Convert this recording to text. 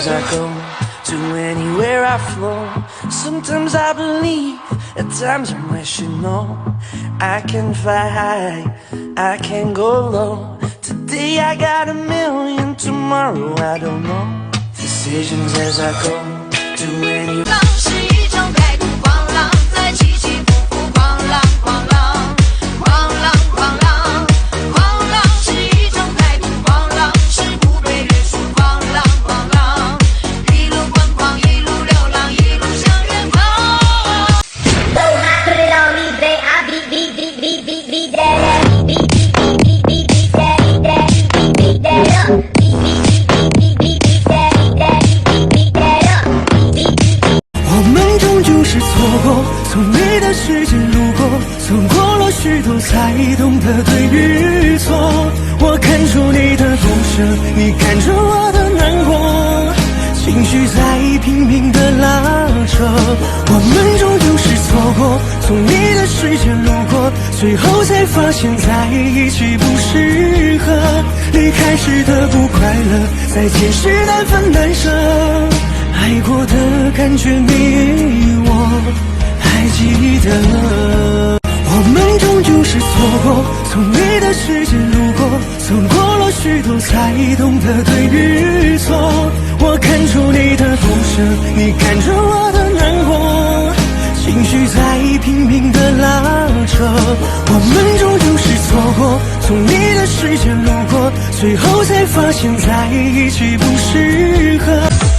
as I go, to anywhere I flow. Sometimes I believe, at times I'm wishing, no. I can fly high, I can go low. Today I got a million, tomorrow I don't know. Decisions as I go, to anywhere. 浪是一种态度，狂浪在起起伏伏，狂浪狂浪，狂浪狂浪，狂浪是一种态度，狂浪是不被约束，狂浪狂浪，一路疯狂，一路流浪，一路向远方。我们终究是错过，从你的世界路过，走过了许多才懂得对与错。我看出你的不舍，你看着我的难过，情绪在拼命的拉扯。我们终究是错过，从你的世界路过，最后才发现在一起不适合。离开时的不快乐，再见时难分难舍。爱过的感觉你我还记得。我们终究是错过，从你的世界路过，走过了许多才懂得对与错。我看出你的不舍，你看着我的难过，情绪在拼命的拉扯。我们终究是错过，从你的世界路过，最后才发现在一起不适合。